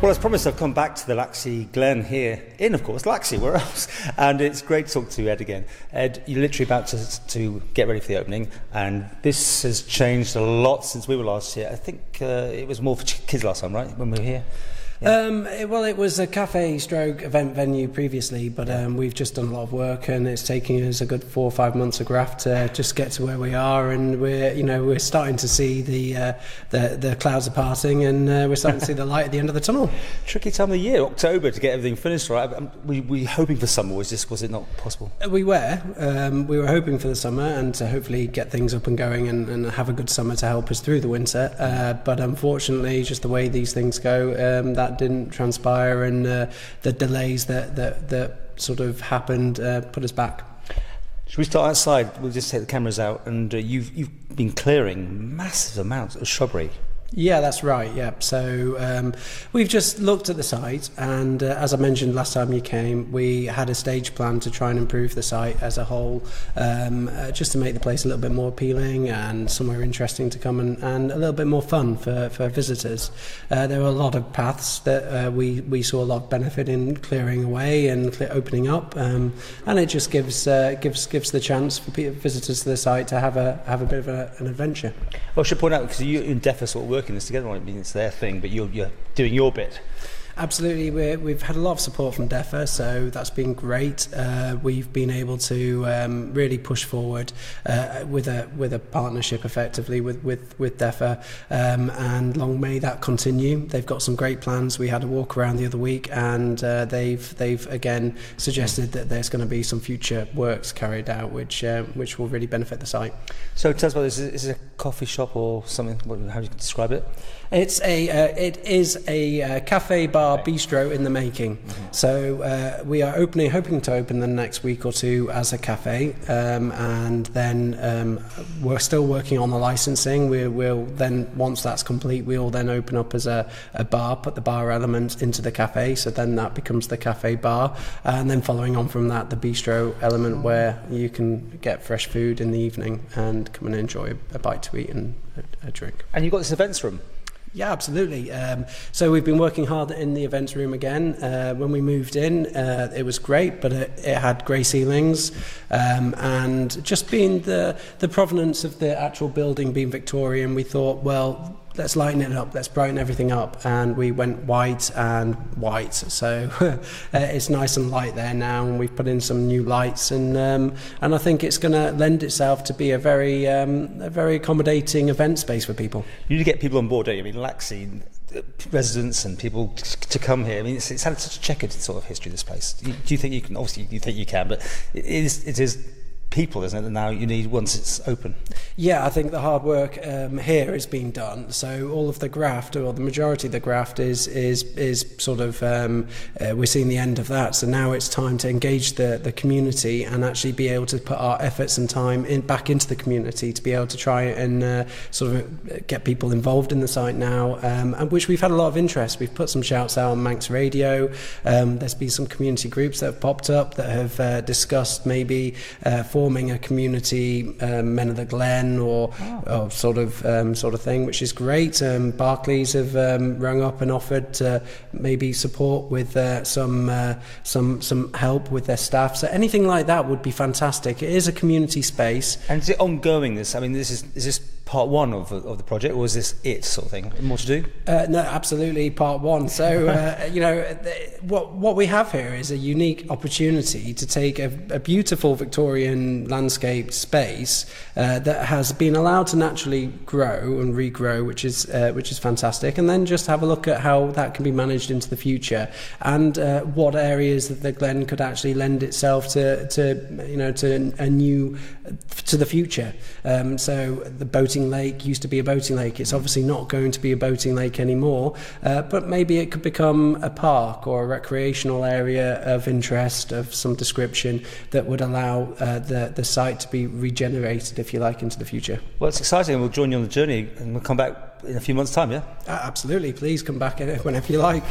Well, as promised, I've come back to the Laxey Glen here in, of course, Laxey, where else? And it's great to talk to Ed again. Ed, you're literally about to get ready for the opening, and this has changed a lot since we were last here. I think it was more for kids last time, right, when we were here? Yeah. Well, it was a cafe stroke event venue previously, but we've just done a lot of work, and it's taking us a good 4 or 5 months of graft to just get to where we are, and we're starting to see the clouds are parting, and we're starting to see the light at the end of the tunnel. Tricky time of the year, October, to get everything finished, right? We hoping for summer. Was it not possible? We were hoping for the summer and to hopefully get things up and going and have a good summer to help us through the winter. But unfortunately, just the way these things go, that didn't transpire, and the delays that sort of happened put us back. Should we start outside? We'll just take the cameras out, and you've been clearing massive amounts of shrubbery. Yeah, that's right. Yeah, so we've just looked at the site, and as I mentioned last time you came, we had a stage plan to try and improve the site as a whole, just to make the place a little bit more appealing and somewhere interesting to come and a little bit more fun for visitors. There were a lot of paths that we saw a lot of benefit in clearing away and opening up, and it just gives the chance for visitors to the site to have a bit of an adventure. Well, I should point out, because you and Deaf are sort of working this together, I mean, it's their thing, but you're doing your bit. Absolutely, we've had a lot of support from DEFA, so that's been great. We've been able to really push forward with a partnership, effectively with DEFA, and long may that continue. They've got some great plans. We had a walk around the other week, and they've again suggested that there's going to be some future works carried out, which will really benefit the site. So tell us about this. Is it a coffee shop or something? How do you describe it? It is a cafe bar bistro in the making. Mm-hmm. So we are hoping to open the next week or two as a cafe, and then we're still working on the licensing. We'll then, once that's complete, we'll then open up as a bar, put the bar element into the cafe, so then that becomes the cafe bar, and then following on from that, the bistro element, where you can get fresh food in the evening and come and enjoy a bite to eat and a drink. And you've got this events room. Yeah, absolutely. So we've been working hard in the events room again. When we moved in, it was great, but it had grey ceilings, and just being the provenance of the actual building being Victorian, we thought, well, let's lighten it up, let's brighten everything up, and we went white and white, so it's nice and light there now, and we've put in some new lights, and I think it's going to lend itself to be a very accommodating event space for people. You need to get people on board, don't you? I mean, Laxey residents and people to come here. I mean, it's had such a checkered sort of history, this place. Do you think you can? Obviously, you think you can, but it is people, isn't it, that now you need once it's open? Yeah, I think the hard work here is being done. So all of the graft, or the majority of the graft, is sort of we're seeing the end of that. So now it's time to engage the community and actually be able to put our efforts and time back into the community to be able to try and sort of get people involved in the site now, and which we've had a lot of interest. We've put some shouts out on Manx Radio. There's been some community groups that have popped up that have discussed maybe forming a community Men of the Glen or sort of thing, which is great. Barclays have rung up and offered to maybe support with some help with their staff. So anything like that would be fantastic. It is a community space. And is it ongoing? Is this part one of the project, or is this it sort of thing? More to do? No, absolutely part one. So what we have here is a unique opportunity to take a beautiful Victorian landscape space that has been allowed to naturally grow and regrow, which is fantastic, and then just have a look at how that can be managed into the future, and what areas that the Glen could actually lend itself to the future. So the boating lake used to be a boating lake. It's obviously not going to be a boating lake anymore, but maybe it could become a park or a recreational area of interest of some description that would allow the site to be regenerated, if you like, into the future. Well, it's exciting, and we'll join you on the journey, and we'll come back in a few months' time, yeah? Absolutely. Please come back whenever you like.